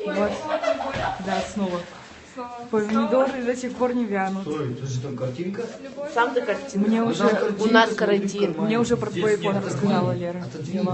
Вот. Да, снова. Помидоры до сих пор не вянут. Стой, это же там картинка. Сам ты картина. Мне уже, У нас карантин. мне уже про твой iPhone рассказала Лера. Отодвинь.